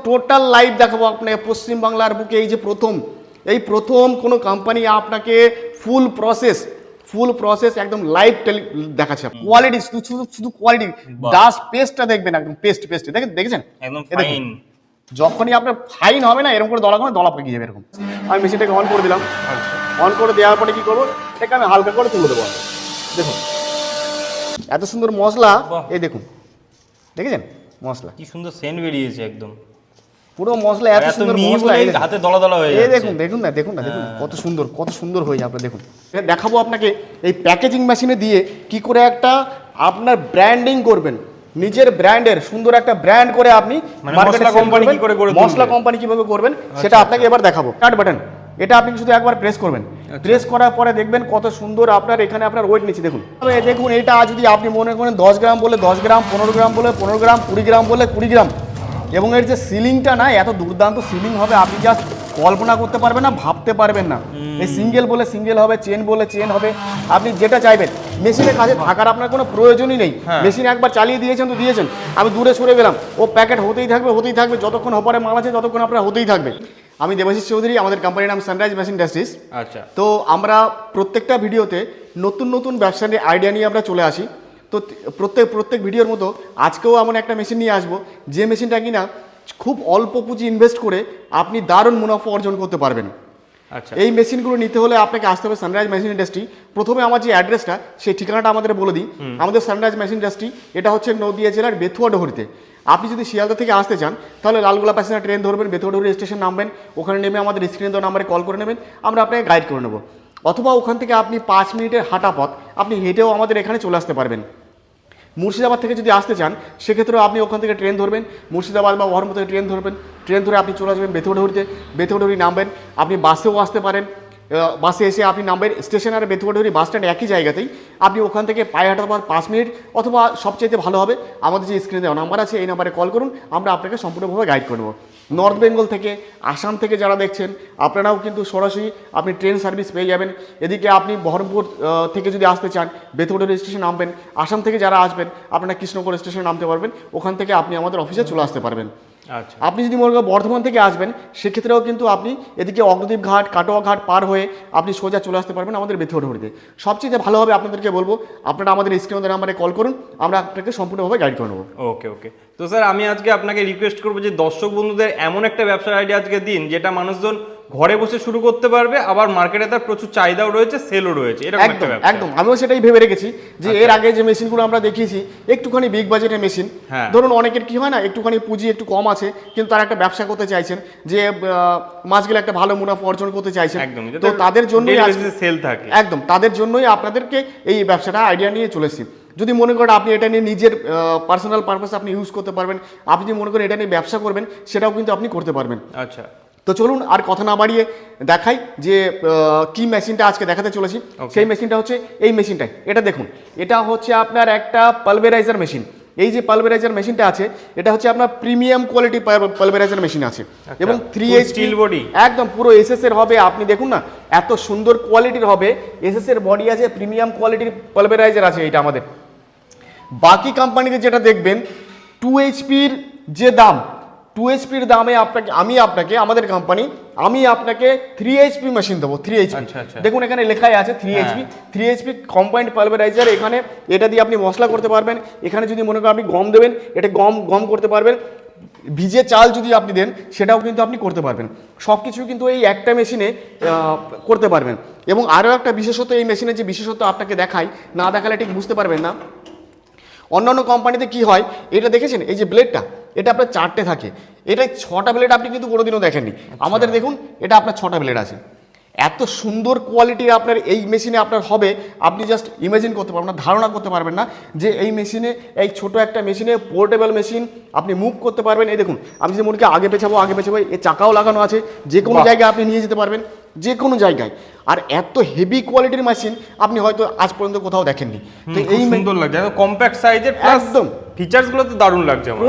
Total live দেখাবো আপনাকে পশ্চিমবাংলার বুকে এই প্রথম কোনো কোম্পানি আপনাকে ফুল প্রসেস একদম লাইভ দেখাচ্ছে। কোয়ালিটি শুধু কোয়ালিটি, ডাস্ট পেস্টটা দেখবেন, একদম পেস্ট দেখেছেন একদম এ দেখুন। ফাইন। যখনই আপনার ফাইন হবে না, এরকম করে দলা পাকিয়ে যাবে এরকম। আমি মেশিনটাকে অন করে দিলাম। অন করে দেওয়ার পরে কি করবো, এটাকে আমি হালকা করে তুলে দেবো। দেখুন এত সুন্দর মশলা, এই দেখুন, দেখেছেন মশলা কি সুন্দর সেন্ট বেরিয়েছে একদম। পুরো মশলা এত সুন্দর মশলা, হাতে দলা হয়ে এই যাচ্ছে। দেখুন কত সুন্দর হয়ে যাবে। দেখুন দেখাবো আপনাকে এই প্যাকেজিং মেশিনে দিয়ে কি করে একটা আপনার ব্র্যান্ডিং করবেন, নিজের ব্র্যান্ডের সুন্দর একটা ব্র্যান্ড করে আপনি মশলা কোম্পানি কি করে গড়ে তুলবেন, মশলা কোম্পানি কিভাবে করবেন সেটা আপনাকে এবার দেখাবো। স্টার্ট বাটন, এটা আপনি শুধু একবার প্রেস করবেন। প্রেস করার পরে দেখবেন কত সুন্দর আপনার এখানে আপনার ওয়েট নিচ্ছে। দেখুন এটা যদি আপনি মনে করেন 10 গ্রাম বলে 10 গ্রাম, 15 গ্রাম বলে 15 গ্রাম, 20 গ্রাম বলে 20 গ্রাম। এবং এর যে সিলিংটা না, এত দুর্দান্ত সিলিং হবে, আপনি জাস্ট কল্পনা করতে পারবেন না, ভাবতে পারবেন না। এই সিঙ্গেল বলে সিঙ্গেল হবে, চেন বলে চেন হবে, আপনি যেটা চাইবেন। মেশিনের কাছে থাকার আপনার কোনো প্রয়োজনই নেই। মেশিন একবার চালিয়ে দিয়েছেন তো দিয়েছেন, আমি দূরে সরে গেলাম, ও প্যাকেট হতেই থাকবে যতক্ষণ অপারে মাল আছে ততক্ষণ আপনার হতেই থাকবে। আমি দেবাশিস চৌধুরী, আমাদের কোম্পানির নাম সানরাইজ মেশিন ইন্ডাস্ট্রিজ। আচ্ছা, তো আমরা প্রত্যেকটা ভিডিওতে নতুন ব্যবসার আইডিয়া নিয়ে আমরা চলে আসি। তো প্রত্যেক ভিডিওর মতো আজকেও এমন একটা মেশিন নিয়ে আসবো, যে মেশিনটা কিনা খুব অল্প পুঁজি ইনভেস্ট করে আপনি দারুণ মুনাফা অর্জন করতে পারবেন। আচ্ছা, এই মেশিনগুলো নিতে হলে আপনাকে আসতে হবে সানরাইজ মেশিন ইন্ডাস্ট্রি। প্রথমে আমার যে অ্যাড্রেসটা, সেই ঠিকানাটা আমাদের বলে দিই। আমাদের সানরাইজ মেশিন ইন্ডাস্ট্রি, এটা হচ্ছে নদিয়া জেলার বেথুয়া ডহরিতে। আপনি যদি শিয়ালদা থেকে আসতে চান তাহলে লালগোলা প্যাসেঞ্জার ট্রেন ধরবেন, বেথুয়া ডহরি স্টেশন নামবেন, ওখানে নেমে আমাদের স্ক্রিনে দেওয়া নাম্বারে কল করে নেবেন, আমরা আপনাকে গাইড করে নেব। অথবা ওখান থেকে আপনি 5 মিনিটের হাঁটা পথ, আপনি হেঁটেও আমাদের এখানে চলে আসতে পারবেন। মুর্শিদাবাদ থেকে যদি আসতে চান সেক্ষেত্রেও আপনি ওখান থেকে ট্রেন ধরবেন, মুর্শিদাবাদ বা বহরমপুর থেকে ট্রেন ধরবেন, ট্রেন ধরে আপনি চলে আসবেন বেথুয়া ডহরিতে, বেথুয়া ডহরি নামবেন। আপনি বাসেও আসতে পারেন, বাসে এসে আপনি নামবেন স্টেশন আর বেথুয়া ডহরি বাস স্ট্যান্ড একই জায়গাতেই। আপনি ওখান থেকে পায়ে হাঁটার পর 5 মিনিট, অথবা সবচাইতে ভালো হবে আমাদের যে স্ক্রিনে দেওয়া নাম্বার আছে এই নাম্বারে কল করুন, আমরা আপনাকে সম্পূর্ণভাবে গাইড করব। নর্থ বেঙ্গল থেকে, আসাম থেকে যারা দেখছেন আপনারাও কিন্তু সরাসরি আপনি ট্রেন সার্ভিস পেয়ে যাবেন। এদিকে আপনি বহরমপুর থেকে যদি আসতে চান বেথুয়া ডহরি স্টেশন নামবেন। আসাম থেকে যারা আসবেন আপনারা কৃষ্ণনগর স্টেশনে নামতে পারবেন, ওখান থেকে আপনি আমাদের অফিসে চলে আসতে পারবেন। আচ্ছা, আপনি যদি মনে করেন বর্ধমান থেকে আসবেন সেক্ষেত্রেও কিন্তু আপনি এদিকে অগ্রদ্বীপ ঘাট, কাটোয়া ঘাট পার হয়ে আপনি সোজা চলে আসতে পারবেন আমাদের বেথুয়া ডহরিতে। সবচেয়ে ভালো হবে আপনাদেরকে বলবো আপনারা আমাদের স্ক্রিনের নাম্বারে কল করুন, আমরা আপনাকে সম্পূর্ণভাবে গাইড করে নেবো। ওকে। তো স্যার আমি আজকে আপনাকে রিকোয়েস্ট করবো যে দর্শক বন্ধুদের এমন একটা ব্যবসার আইডিয়া আজকে দিন যেটা মানুষজন ঘরে বসে শুরু করতে পারবে, আবার মার্কেটে তার প্রচুর চাহিদাও রয়েছে, সেলও রয়েছে, এরকম একটা ব্যবসা। একদম আমিও সেটাই ভেবে রেখেছি যে এর আগে যে মেশিনগুলো আমরা দেখিয়েছি একটুখানি বিগ বাজেটের মেশিন। ধরুন অনেকের কি হয় না, একটুখানি পুঁজি একটু কম আছে কিন্তু তারা একটা ব্যবসা করতে চাইছেন, যে মাস গেলে একটা ভালো মুনাফা অর্জন করতে চাইছেন, তো তাদের জন্যই সেল থাকে। একদম তাদের জন্যই আপনাদেরকে এই ব্যবসাটা আইডিয়া নিয়ে চলেছি। যদি মনে করেন আপনি এটা নিয়ে নিজের পার্সোনাল পারপাস আপনি ইউজ করতে পারবেন, আপনি যদি মনে করেন এটা নিয়ে ব্যবসা করবেন সেটাও কিন্তু আপনি করতে পারবেন। আচ্ছা, তো চলুন আর কথা না বাড়িয়ে দেখাই যে কি মেশিনটা আজকে দেখাতে চলেছি। সেই মেশিনটা হচ্ছে এই মেশিনটাই। এটা দেখুন, এটা হচ্ছে আপনার একটা পালভেরাইজার মেশিন। এই যে পালভেরাইজার মেশিনটা আছে এটা হচ্ছে আপনার প্রিমিয়াম কোয়ালিটি পালভেরাইজার মেশিন আছে, এবং 3 স্টিল বডি, একদম পুরো এসএস এর হবে। আপনি দেখুন না এত সুন্দর কোয়ালিটির হবে, এসএস এর বডি আছে, প্রিমিয়াম কোয়ালিটির পালভেরাইজার আছে এটা আমাদের। বাকি কোম্পানিতে যেটা দেখবেন 2 এইচপির যে দাম, 2 এইচপির দামে আমাদের কোম্পানি আমি আপনাকে 3 এইচপি মেশিন দেবো। 3 এইচপি দেখুন এখানে লেখাই আছে 3 এইচপি। 3 HP combined পালভেরাইজার। এখানে এটা দিয়ে আপনি মশলা করতে পারবেন। এখানে যদি মনে করেন আপনি গম দেবেন, এটা গম করতে পারবেন। ভিজে চাল যদি আপনি দেন সেটাও কিন্তু আপনি করতে পারবেন। সব কিছু কিন্তু এই একটা মেশিনে করতে পারবেন। এবং আরও একটা বিশেষত্ব, এই মেশিনের যে বিশেষত্ব আপনাকে দেখাই, না দেখালে ঠিক বুঝতে পারবেন না। অন্যান্য কোম্পানিতে কি হয়, এটা দেখেছেন এই যে ব্লেডটা, এটা আপনার 4টে থাকে, এটা 6টা ব্লেড আপনি কিন্তু কোনোদিনও দেখেননি। আমাদের দেখুন এটা আপনার 6টা ব্লেড আছে। এত সুন্দর কোয়ালিটির আপনার এই মেশিনে আপনার হবে, আপনি জাস্ট ইমাজিন করতে পারবেন না, ধারণা করতে পারবেন না যে এই মেশিনে, এই ছোট একটা মেশিনে, পোর্টেবল মেশিন, আপনি মুভ করতে পারবেন। এই দেখুন আমি যে মনে আগে পেছাবো এই চাকাও লাগানো আছে, যে কোনো জায়গায় আপনি নিয়ে যেতে পারবেন, যে কোনো জায়গায়। আর এত হেভি কোয়ালিটির মেশিন আপনি হয়তো আজ পর্যন্ত কোথাও দেখেননি। তো এই সুন্দর লাগছে, কম্প্যাক্ট সাইজের, একদম ফিচার্স গুলো তো দারুণ লাগছে আমার।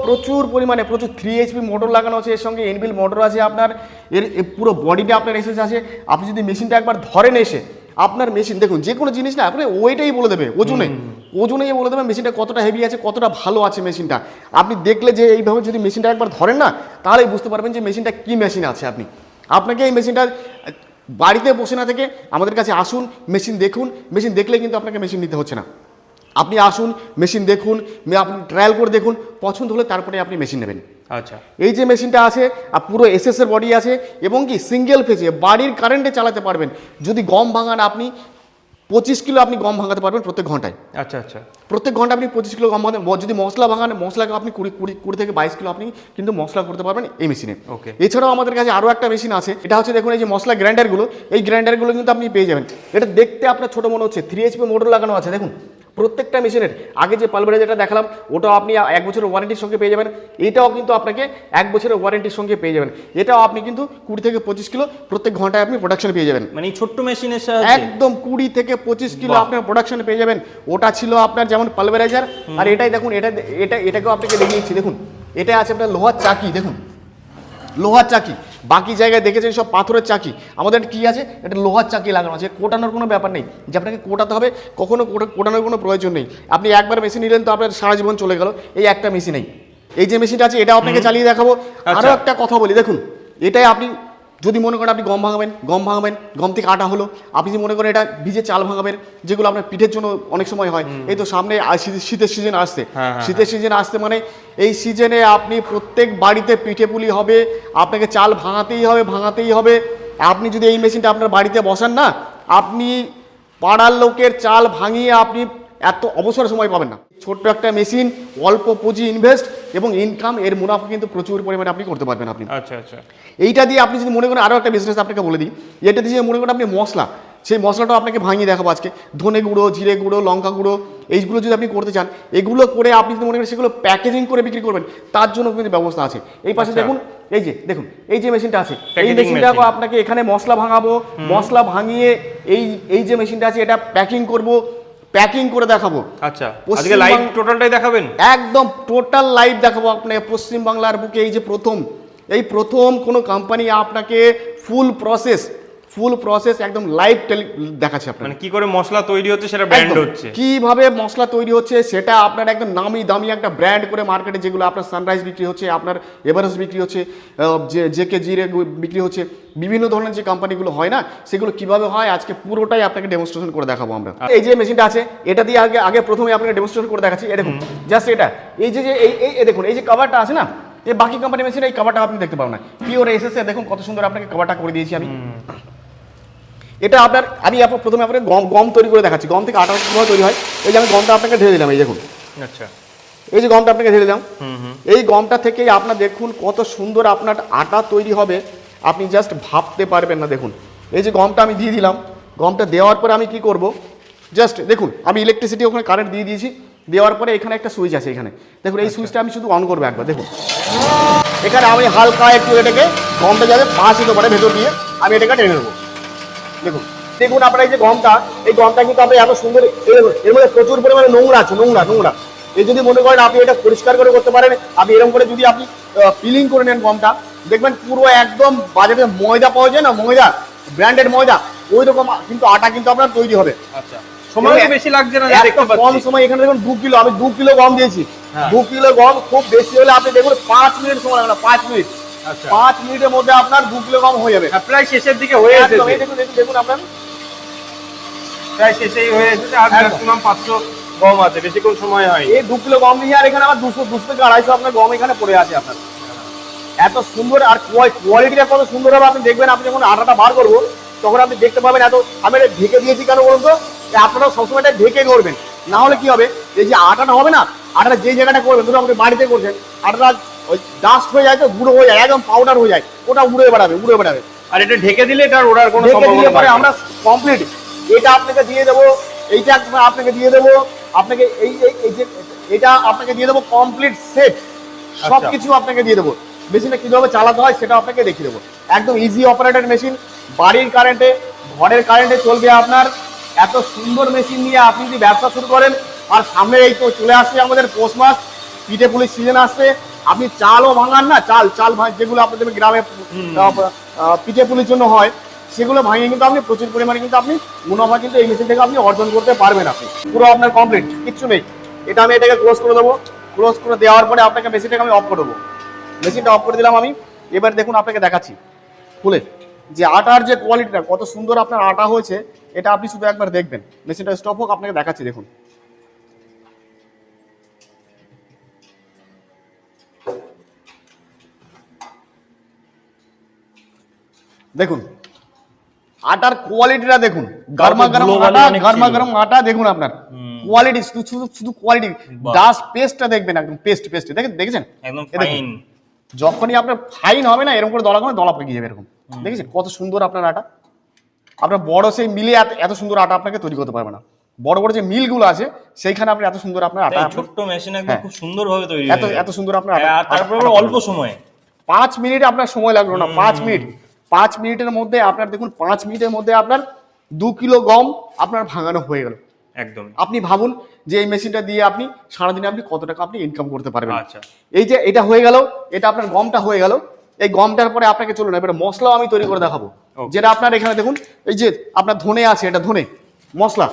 প্রচুর পরিমাণে 3 এইচপি মোটর লাগানো আছে, এর সঙ্গে ইনবিল্ট মোটর আছে আপনার। এর পুরো বডিটা আপনার এসেছে আছে। আপনি যদি মেশিনটা একবার ধরেন এসে, আপনার মেশিন দেখুন যে কোনো জিনিস না আপনি ওইটাই বলে দেবে, ওজনেই বলে দেবে মেশিনটা কতটা হেভি আছে, কতটা ভালো আছে মেশিনটা। আপনি দেখলে যে এইভাবে যদি মেশিনটা একবার ধরেন না, তাহলেই বুঝতে পারবেন যে মেশিনটা কি মেশিন আছে। আপনাকে এই মেশিনটা বাড়িতে বসে না থেকে আমাদের কাছে আসুন, মেশিন দেখুন, মেশিন দেখলে কিন্তু আপনাকে মেশিন নিতে হচ্ছে না। আপনি আসুন, মেশিন দেখুন, আপনি ট্রায়াল করে দেখুন, পছন্দ হলে তারপরে আপনি মেশিন নেবেন। আচ্ছা, এই যে মেশিনটা আছে পুরো এসএস এর বডি আছে এবং কি সিঙ্গেল ফেজে বাড়ির কারেন্টে চালাতে পারবেন। যদি গম ভাঙান আপনি 25 কিলো আপনি গম ভাঙাতে পারবেন প্রত্যেক ঘন্টায়। আচ্ছা আচ্ছা, প্রত্যেক ঘন্টা আপনি 25 কিলো গম ভাঙাতে, যদি মশলা ভাঙান মশলাকে আপনি 20 থেকে 22 কিলো আপনি কিন্তু মশলা করতে পারবেন এই মেশিনে। ওকে। এছাড়াও আমাদের কাছে আরও একটা মেশিন আছে, এটা হচ্ছে দেখুন এই যে মশলা গ্রাইন্ডারগুলো, এই গ্রাইন্ডারগুলো কিন্তু আপনি পেয়ে যাবেন। এটা দেখতে আপনার ছোটো মনে হচ্ছে, 3 HP মোটর লাগানো আছে দেখুন প্রত্যেকটা মেশিনের। আগে যে পালভারাইজারটা দেখালাম ওটাও আপনি 1 বছরের ওয়ারেন্টির সঙ্গে পেয়ে যাবেন, এটাও কিন্তু আপনাকে 1 বছরের ওয়ারেন্টির সঙ্গে পেয়ে যাবেন। এটাও আপনি কিন্তু 20 থেকে 25 কিলো প্রত্যেক ঘন্টায় আপনি প্রোডাকশন পেয়ে যাবেন, মানে ছোট্ট মেশিনের সাহায্যে একদম 20 থেকে 25 কিলো আপনার প্রোডাকশন পেয়ে যাবেন। ওটা ছিল আপনার যেমন পালভারাইজার, আর এটাই দেখুন এটাকেও আপনাকে দেখিয়েছি দেখুন, এটা আছে আপনার লোহার চাকি, দেখুন লোহার চাকি। বাকি জায়গায় দেখেছেন সব পাথরের চাকি, আমাদের কি আছে এটা লোহার চাকি লাগানো আছে। কোটানোর কোনো ব্যাপার নেই যে আপনাকে কোটাতে হবে, কখনো কোটানোর কোনো প্রয়োজন নেই। আপনি একবার মেশিন নিলেন তো আপনার সারা জীবন চলে গেল, এই একটা মেশিনেই। এই যে মেশিনটা আছে এটাও আপনাকে চালিয়ে দেখাবো। আরও একটা কথা বলি দেখুন, এটাই আপনি যদি মনে করেন আপনি গম ভাঙাবেন, গম থেকে আটা হলো, আপনি যদি মনে করেন এটা ভিজে চাল ভাঙাবেন, যেগুলো আপনার পিঠের জন্য অনেক সময় হয়। এই তো সামনে শীতের সিজন আসছে, শীতের সিজন আসছে মানে এই সিজনে আপনি প্রত্যেক বাড়িতে পিঠে পুলি হবে, আপনাকে চাল ভাঙাতেই হবে। আপনি যদি এই মেশিনটা আপনার বাড়িতে বসান না, আপনি পাড়ার লোকের চাল ভাঙিয়ে আপনি এত অবসর সময় পাবেন না। ছোট্ট একটা মেশিন, অল্প পুঁজি ইনভেস্ট এবং ইনকাম, এর মুনাফা কিন্তু প্রচুর পরিমাণে আপনি করতে পারবেন। আপনি আচ্ছা আচ্ছা, এইটা দিয়ে আপনি যদি মনে করেন আরও একটা বিজনেস আপনাকে বলে দিই, এটা দিয়ে মনে করেন আপনি মশলা, সেই মশলাটাও আপনাকে ভাঙিয়ে দেখাবো আজকে। ধনে গুঁড়ো, জিরে গুঁড়ো, লঙ্কা গুঁড়ো, এইগুলো যদি আপনি করতে চান, এগুলো করে আপনি যদি মনে করেন সেগুলো প্যাকেজিং করে বিক্রি করবেন, তার জন্য কিন্তু ব্যবস্থা আছে। এই পাশে দেখুন এই যে মেশিনটা আছে, এই মেশিনটাও আপনাকে এখানে মশলা ভাঙাবো, মশলা ভাঙিয়ে এই যে মেশিনটা আছে এটা প্যাকিং করে দেখাবো। আচ্ছা, আজকে লাইভ টোটালটাই দেখাবেন? একদম টোটাল লাইভ দেখাবো আপনাকে। পশ্চিম বাংলার বুকে এই যে প্রথম কোনো কোম্পানি আপনাকে ফুল প্রসেস একদম লাইভ দেখাচ্ছে আপনার, মানে কি করে মশলা তৈরি হচ্ছে সেটা ব্র্যান্ড হচ্ছে, কিভাবে মশলা তৈরি হচ্ছে সেটা আপনার একদম নামি দামি একটা ব্র্যান্ড করে মার্কেটে, যেগুলো আপনার সানরাইজ বিক্রি হচ্ছে, আপনার এভারেস্ট বিক্রি হচ্ছে, জেকে জিরে বিক্রি হচ্ছে, বিভিন্ন ধরনের যে কোম্পানিগুলো হয় না, সেগুলো কিভাবে হয় আজকে পুরোটাই আপনাকে ডেমনস্ট্রেশন করে দেখাবো আমরা। এই যে মেশিনটা আছে এটা দিয়ে আগে প্রথমে আপনাকে ডেমনস্ট্রেশন করে দেখাচ্ছি। দেখুন জাস্ট এটা এই যে এই দেখুন এই যে কভারটা আছে না, এই বাকি কোম্পানি মেশিন এই কভারটা আপনি দেখতে পাবেন না, পিওর এসএস এর দেখুন কত সুন্দর আপনাকে কভারটা করে দিয়েছি আমি। এটা আমি প্রথমে আপনাকে গম তৈরি করে দেখাচ্ছি, গম থেকে আটা কিভাবে তৈরি হয়। এই যে আমি গমটা আপনাকে ঢেলে দিলাম, এই দেখুন। আচ্ছা, এই যে গমটা আপনাকে ঢেলে দিলাম, এই গমটা থেকেই আপনার দেখুন কত সুন্দর আপনার আটা তৈরি হবে, আপনি জাস্ট ভাবতে পারবেন না। দেখুন এই যে গমটা আমি দিয়ে দিলাম, গমটা দেওয়ার পরে আমি কি করব, জাস্ট দেখুন আমি ইলেকট্রিসিটি ওখানে কারেন্ট দিয়ে দিয়েছি, দেওয়ার পরে এখানে একটা সুইচ আছে, এখানে দেখুন এই সুইচটা আমি শুধু অন করবো একবার। দেখুন এখানে আমি হালকা একটু এটাকে গমটা যাবে পাঁচ হতে পারে ভেতর দিয়ে আমি এটাকে টেনে নেবো। দেখুন আপনার এই যে এই গমটা কিন্তু আপনি এত সুন্দর, এর মধ্যে প্রচুর পরিমাণে নোংরা আছে, নোংরা। এই যদি মনে করেন আপনি এটা পরিষ্কার করে করতে পারেন, আপনি এরকম করে যদি আপনি পিলিং করে নেন গমটা, দেখবেন পুরো একদম বাজারে ময়দা পাওয়া যায় না, ময়দা ব্র্যান্ডেড ময়দা, ওই রকম কিন্তু আটা কিন্তু আপনার তৈরি হবে। আচ্ছা, সময় বেশি লাগছে না, দেখতে পাচ্ছি কম সময়। এখানে দেখুন 2 কিলো, আমি 2 কিলো গম দিয়েছি, 2 কিলো গম খুব বেশি হলে আপনি দেখুন 5 মিনিট সময় লাগবে, 5 মিনিট। 5 মিনিটের মধ্যে আপনার 2 কিলো গম হয়ে যাবে, প্রায় শেষের দিকে হয়ে এসেছে। দেখুন আপনার প্রায় শেষেই হয়ে এসেছে, আর ম্যাক্সিমাম 500 গম আছে, বেশিক্ষণ সময় হয়। এই 2 কিলো গম নিয়ে আর এখানে আমার 200 থেকে 250 আপনার গম এখানে পড়ে আছে আপনার। এত সুন্দর, আর কোয়ালিটিটা কত সুন্দর হবে আপনি দেখবেন। আপনি যখন আটাটা বার করবো তখন আপনি দেখতে পাবেন এত, আমি এটা ঢেকে দিয়েছি কেন বলুন তো, আপনারা সবসময় এটা ঢেকে করবেন, না হলে কি হবে এই যে আটাটা হবে না, আটাটা যে জায়গাটা করবেন, ধরুন আপনি বাড়িতে করছেন, আটাটা ওই ডাস্ট হয়ে যায়, তো গুঁড়ো হয়ে যায়, একদম পাউডার হয়ে যায়, ওটা উড়ে বেড়াবে। আর এটা ঢেকে দিলে এটা ওড়ার কোনো সম্ভাবনা নেই। আমরা কমপ্লিট এটা আপনাকে দিয়ে দেবো, এইটা আপনাকে দিয়ে দেবো, আপনাকে এই যে এটা আপনাকে দিয়ে দেবো কমপ্লিট সেট, সবকিছু আপনাকে দিয়ে দেবো। মেশিনটা কিভাবে চালাতে হয় সেটা আপনাকে দেখিয়ে দেবো, একদম ইজি অপারেটেড মেশিন, বাড়ির কারেন্টে, ঘরের কারেন্টে চলবে আপনার। এত সুন্দর মেশিন নিয়ে আপনি যদি ব্যবসা শুরু করেন, আর সামনে এই তো চলে আসছে আমাদের পৌষ মাস, পিঠে পুলির সিজন আসছে, আপনি চালও ভাঙান না, চাল যেগুলো আপনাদের গ্রামে পিঠে পুলির জন্য হয়, সেগুলো ভাঙিয়ে কিন্তু আপনি প্রচুর পরিমাণে কিন্তু আপনি মুনাফা কিন্তু এই মেশিন থেকে আপনি অর্জন করতে পারবেন। আপনি পুরো আপনার কমপ্লিট, কিচ্ছু নেই। এটা আমি এটাকে ক্লোজ করে দেবো। ক্লোজ করে দেওয়ার পরে আপনাকে মেশিনটাকে আমি অফ করে দেবো। মেশিনটা অফ করে দিলাম আমি। এবার দেখুন আপনাকে দেখাচ্ছি খুলে যে আটার যে কোয়ালিটিটা, কত সুন্দর আপনার আটা হয়েছে, এটা আপনি শুধু একবার দেখবেন। মেশিনটা স্টপ হোক, আপনাকে দেখাচ্ছি দেখুন। দেখুন আটার কোয়ালিটিটা দেখুন, গরমা গরম আটা, গরমা গরম আটা দেখুন আপনার কোয়ালিটি, শুধু শুধু কোয়ালিটি। ডাস্ট পেস্টটা দেখবেন, একদম পেস্ট পেস্ট দেখেছেন একদম এ দেখুন। ফাইন। যখনই আপনার ফাইন হবে না, এরকম করে দলা করে দলা পেকে যাবে এরকম। দেখেছেন কত সুন্দর আপনার আটা। আপনার বড় সেই মিলে এত সুন্দর আটা আপনাকে তৈরি করতে পারবে না। বড় বড় যে মিলগুলো আছে সেইখানে আপনি এত সুন্দর আপনার আটা, ছোট্ট মেশিন একদম খুব সুন্দরভাবে তৈরি এত এত সুন্দর আপনার আটা। আর তারপরে অল্প সময়ে 5 মিনিট আপনার সময় লাগলো না, 5 মিনিট। 5 মিনিটের মধ্যে আপনার দেখুন, 5 মিনিটের মধ্যে আপনার 2 কিলো গম আপনার ভাঙানো হয়ে গেল। একদম। আপনি ভাবুন যে এই মেশিনটা দিয়ে আপনি সারাদিনে আপনি কত টাকা আপনি ইনকাম করতে পারবেন। আচ্ছা, এই যে এটা হয়ে গেল, এটা আপনার গমটা হয়ে গেল। এই গমটার পরে আপনাকে চলুন এবার মশলাও আমি তৈরি করে দেখাবো। যেটা আপনার এখানে দেখুন, এই যে আপনার ধনে আছে, এটা ধনে মশলা।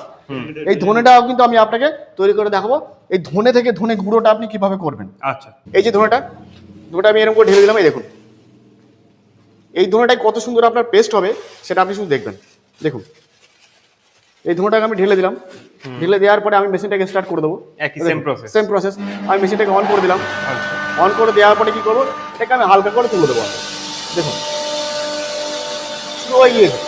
এই ধনেটাও কিন্তু আমি আপনাকে তৈরি করে দেখাবো। এই ধনে থেকে ধনে গুঁড়োটা আপনি কিভাবে করবেন। আচ্ছা, এই যে ধনেটা আমি এরকম করে ঢেলে দিলাম। এই দেখুন এই ধনেটাই কত সুন্দর আপনার পেস্ট হবে, সেটা আপনি শুধু দেখবেন। দেখুন এই ধনেটাকে আমি ঢেলে দিলাম। ঢেলে দেওয়ার পরে আমি মেশিনটাকে স্টার্ট করে দেবো। একই সেম প্রসেস। Same process. আমি মেশিনটাকে অন করে দিলাম। আচ্ছা, অন করে দেওয়ার পরে কি করবো, এটাকে আমি হালকা করে তুলে দেবো। দেখুন শুরু হয়ে গিয়েছে।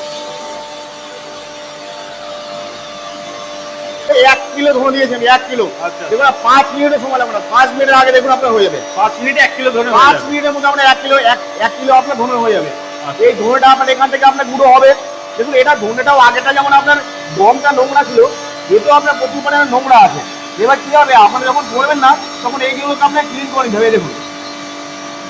1 কিলো ধনে দিয়েছেন, 1 কিলো। আচ্ছা। দেখুন 5 মিনিটের সময় লাগবে না, 5 মিনিটের আগে দেখুন আপনার হয়ে যাবে। 5 মিনিটে 1 কিলো ধরে 5 মিনিটের মধ্যে আপনার 1 কিলো আপনার ধনে হয়ে যাবে। এই ধনেটা আপনার এখান থেকে আপনার গুঁড়ো হবে। দেখুন এটা ধনেটাও আগেটা যেমন আপনার গমটা নোংরা ছিল, এতেও আপনার প্রচুর পরিমাণে নোংরা আছে। এবার কি হবে, আপনারা যখন করবেন না তখন এইগুলোকে আপনার ক্লিন করে নিতে হবে। দেখুন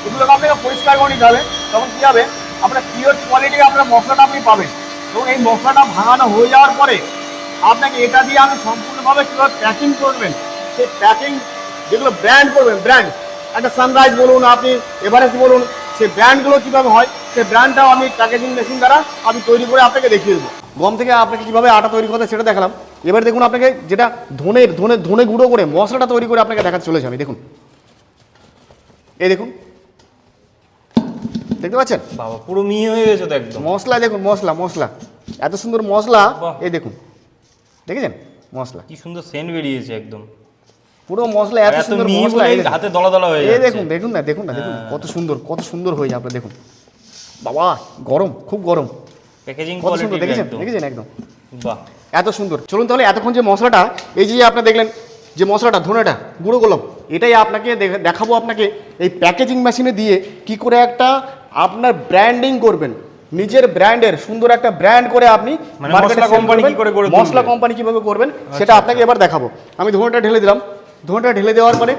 এগুলোকে আপনাকে পরিষ্কার করে নিতে হবে। তখন কি হবে, আপনার পিওর কোয়ালিটি আপনার মশলাটা আপনি পাবেন। এবং এই মশলাটা ভাঙানো হয়ে যাওয়ার পরে আপনাকে এটা দিয়ে আমি সম্পূর্ণভাবে কীভাবে প্যাকিং করবেন, সেই প্যাকিং যেগুলো ব্র্যান্ড করবেন, ব্র্যান্ড একটা সানরাইজ বলুন, আপনি এভারেস্ট বলুন, সেই ব্র্যান্ডগুলো কীভাবে হয় সেই ব্র্যান্ডটাও আমি প্যাকেজিং মেশিন দ্বারা আমি তৈরি করে আপনাকে দেখিয়ে দেবো। গম থেকে আপনাকে কীভাবে আটা তৈরি করতে সেটা দেখালাম। এবার দেখুন আপনাকে যেটা ধনে গুঁড়ো করে মশলাটা তৈরি করে আপনাকে দেখাতে চলেছে আমি। দেখুন এই দেখুন, দেখতে পাচ্ছেন বাবা পুরো মিহি হয়ে গেছে তো একদম। মশলা দেখুন, মশলা এত সুন্দর মশলা। বাহ। এই দেখুন দেখেছেন মশলা কি সুন্দর সেন্ট বেরিয়েছে একদম। পুরো মশলা এত সুন্দর মিহি মশলা। বলে হাতে দলা দলা হয়ে এই যাচ্ছে। দেখুন দেখুন না, দেখুন কত সুন্দর হয়ে যাবে। দেখুন বাবা গরম, খুব গরম, প্যাকেজিং কত সুন্দর কোয়ালিটি দেখেছেন একদম বাহ। এত সুন্দর। চলুন তাহলে এতক্ষণ যে মশলাটা, এই যে আপনি দেখলেন যে মশলাটা ধনেটা গুঁড়ো করলাম, এটাই আপনাকে দেখাবো আপনাকে এই প্যাকেজিং মেশিনে দিয়ে কি করে একটা আপনার ব্র্যান্ডিং করবেন, নিজের ব্র্যান্ডের সুন্দর একটা ব্র্যান্ড করে আপনি মানে মার্কেটে মশলা কোম্পানি কি করে গড়ে তুলবেন। মশলা কোম্পানি কিভাবে করবেন সেটা আপনাকে এবার দেখাবো। আমি ধনেটা ঢেলে দিলাম। ধনেটা ঢেলে দেওয়ার পরে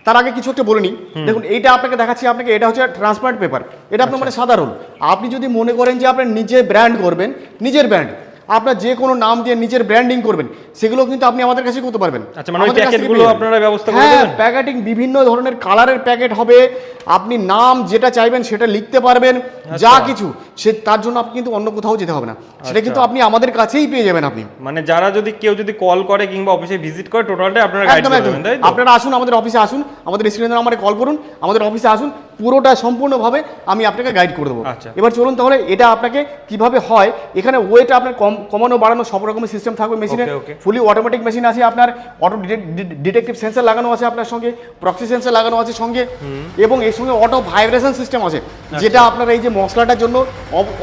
তার আগে কিছু একটা বলে নিই। দেখুন এইটা আপনাকে দেখাচ্ছি, আপনাকে এটা হচ্ছে ট্রান্সপারেন্ট পেপার। এটা আপনার মানে সাধারণ। আপনি যদি মনে করেন যে আপনার নিজে ব্র্যান্ড করবেন, নিজের ব্র্যান্ড আপনার যে কোনো নাম দিয়ে নিজের ব্র্যান্ডিং করবেন, সেগুলো কিন্তু আপনি আমাদের কাছে করতে পারবেন। আচ্ছা, মানে ওই প্যাকেটগুলো আপনারা ব্যবস্থা করে হ্যাঁ, দেবেন? প্যাকেটিং বিভিন্ন ধরনের কালারের প্যাকেট হবে। আপনি নাম যেটা চাইবেন সেটা লিখতে পারবেন, যা কিছু সে তার জন্য আপনি কিন্তু অন্য কোথাও যেতে হবে না, সেটা কিন্তু আপনি আমাদের কাছেই পেয়ে যাবেন। আপনি মানে যারা কেউ যদি কল করে কিংবা অফিসে ভিজিট করে টোটালটা আপনারা গাইড একদম করবেন, তাই তো? আপনারা আসুন, আমাদের অফিসে আসুন, আমাদের স্ক্রিনে নাম্বারে কল করুন, আমাদের অফিসে আসুন, পুরোটা সম্পূর্ণভাবে আমি আপনাকে গাইড করে দেবো। আচ্ছা। এবার চলুন তাহলে এটা আপনাকে কিভাবে হয়। এখানে ওয়েট আপনার কমানো বাড়ানো সব রকমের সিস্টেম থাকবে মেশিনে। Okay. ফুলি অটোমেটিক মেশিন আছে, আপনার অটো ডিটেকটিভ সেন্সর লাগানো আছে আপনার সঙ্গে, প্রক্সি সেন্সর লাগানো আছে সঙ্গে, এবং এর সঙ্গে অটো ভাইব্রেশন সিস্টেম আছে, যেটা আপনার এই যে মশলাটার জন্য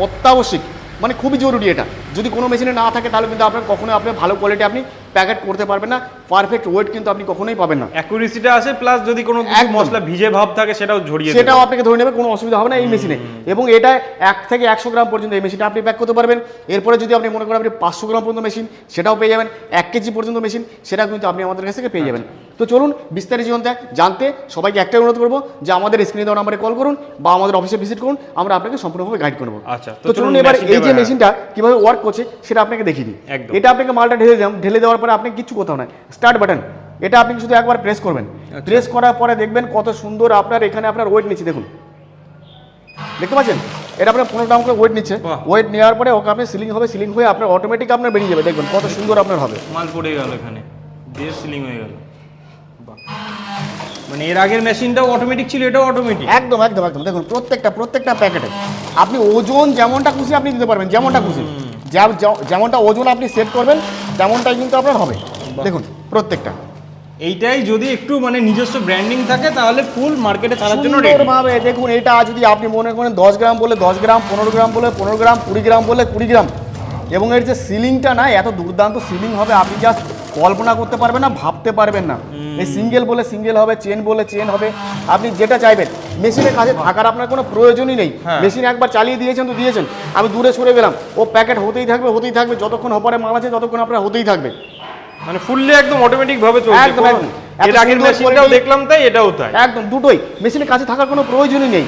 অত্যাবশ্যক, মানে খুবই জরুরি। এটা যদি কোনো মেশিনে না থাকে তাহলে কিন্তু আপনার কখনোই আপনার ভালো কোয়ালিটি আপনি প্যাকেট করতে পারবেন না, পারফেক্ট ওয়েট কিন্তু আপনি কখনোই পাবেন না। অ্যাকুরেসিটা আছে, প্লাস যদি কোনো একদম। মশলা ভিজে ভাব থাকে সেটাও ঝরিয়ে দেবে। সেটাও আপনাকে ধরে নেবে, কোনো অসুবিধা হবে না এই মেশিনে। এবং এটা 1 থেকে 100 গ্রাম পর্যন্ত এই মেশিনটা আপনি প্যাক করতে পারবেন। এরপরে যদি আপনি মনে করেন আপনি 500 গ্রাম পর্যন্ত মেশিন, সেটাও পেয়ে যাবেন। 1 কেজি পর্যন্ত মেশিন, সেটাও কিন্তু আপনি আমাদের কাছ থেকে পেয়ে যাবেন। তো চলুন বিস্তারিত জানতে সবাইকে একটাই অনুরোধ করবো যে আমাদের স্ক্রিনে দেওয়া নাম্বারে কল করুন বা আমাদের অফিসে ভিজিট করুন, আমরা আপনাকে সম্পূর্ণভাবে গাইড করবো। আচ্ছা, তো চলুন এবার এই যে মেশিনটা কিভাবে ওয়ার্ক করছে সেটা আপনাকে দেখিয়ে দিই। একদম। এটা আপনাকে মালটা ঢেলে দেওয়ার পরে আপনি কিছু কোথাও না, স্টার্ট বাটন, এটা আপনি শুধু একবার প্রেস করবেন। প্রেস করার পরে দেখবেন কত সুন্দর আপনার এখানে আপনার ওয়েট নিচ্ছে। দেখুন দেখতে পাচ্ছেন এটা আপনার 15 গ্রাম করে ওয়েট নিচ্ছে, বাহ। ওয়েট নেওয়ার পরে ওকে আপনি সিলিং হবে, সিলিং হয়ে আপনার অটোমেটিক আপনার বেরিয়ে যাবে, দেখবেন কত সুন্দর আপনার হবে। মাল পড়ে গেল এখানে, দিয়ে সিলিং হয়ে গেল। বাহ। মানে এর আগের মেশিনটাও অটোমেটিক ছিল, এটাও অটোমেটিক। একদম একদম একদম দেখুন প্রত্যেকটা প্যাকেটে আপনি ওজন যেমনটা খুশি আপনি দিতে পারবেন, যেমনটা খুশি যেমনটা ওজন আপনি সেট করবেন তেমনটাই কিন্তু আপনার হবে। দেখুন প্রত্যেকটা এইটাই যদি একটু মানে নিজস্ব ব্র্যান্ডিং থাকে তাহলে ফুল মার্কেটে চালার জন্য রেডি। সুন্দরভাবে দেখুন, এটা যদি আপনি মনে করেন 10 গ্রাম বলে 10 গ্রাম, 15 গ্রাম বলে 15 গ্রাম, 20 গ্রাম বলে 20 গ্রাম, এবং এর যে সিলিংটা না এত দুর্দান্ত সিলিং হবে আপনি জাস্ট কল্পনা করতে পারবেন না, ভাবতে পারবেন না। এই সিঙ্গেল বলে সিঙ্গেল হবে, চেন বলে চেন হবে, আপনি যেটা চাইবেন। মেশিনের কাছে থাকার আপনার কোনো প্রয়োজনই নেই, হ্যাঁ। মেশিন একবার চালিয়ে দিয়েছেন তো দিয়েছেন, আমি দূরে সরে গেলাম, ও প্যাকেট হতেই থাকবে যতক্ষণ অপারে মাল আছে ততক্ষণ আপনার হতেই থাকবে। মানে ফুললি একদম অটোমেটিক ভাবে চলছে। একদম, একদম। এত এর আগের সুন্দর মেশিনটাও quality- দেখলাম তাই এটাও তাই। একদম দুটোই, মেশিনের কাছে থাকার কোনো প্রয়োজনই নেই।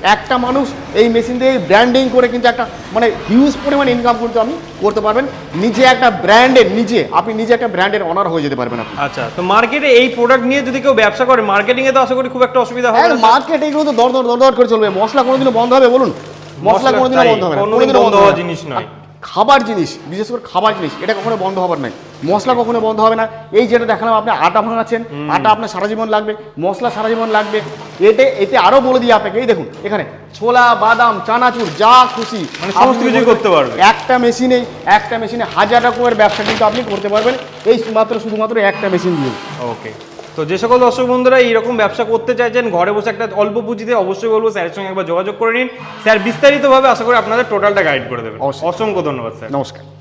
একটা মানুষ এই মেশিন দিয়ে ব্র্যান্ডিং করে কিন্তু একটা মানে হিউজ পরিমাণ ইনকাম করতে আপনি করতে পারবেন। নিজে একটা ব্র্যান্ডের অনার হয়ে যেতে পারবেন আপনি। আচ্ছা, তো মার্কেটে এই প্রোডাক্ট নিয়ে যদি কেউ ব্যবসা করে, মার্কেটিং এ তো আশা করি খুব একটা অসুবিধা হবে না। মার্কেট এগুলো তো দর করে চলবে। মশলা কোনোদিনও বন্ধ হবে বলুন? মশলা কোনোদিনও তাই, বন্ধ হবে না, কোনোদিনও বন্ধ হওয়ার জিনিস নয়। খাবার জিনিস, বিশেষ করে খাবার জিনিস, এটা কখনো বন্ধ হবার নয়। মশলা কখনো বন্ধ হবে না। এই যেটা দেখালাম, আপনি আটা ভাঙাচ্ছেন, আটা আপনার সারা জীবন লাগবে, মশলা সারা জীবন লাগবে। এতে আরো বলে দিই আপনাকে, এই দেখুন এখানে ছোলা, বাদাম, চানাচুর যা খুশি মানে সমস্ত আপনি কিছুই করতে পারবেন। একটা মেশিনে হাজার রকমের ব্যবসা কিন্তু আপনি করতে পারবেন এই শুধুমাত্র একটা মেশিন দিয়ে। ওকে, তো যে সকল দর্শক বন্ধুরা এইরকম ব্যবসা করতে চাইছেন ঘরে বসে একটা অল্প পুঁজিতে, অবশ্যই বলবো স্যারের সঙ্গে একবার যোগাযোগ করে নিন। স্যার বিস্তারিতভাবে আশা করি আপনাদের টোটালটা গাইড করে দেবেন। অবশ্যই। অসংখ্য ধন্যবাদ স্যার। নমস্কার।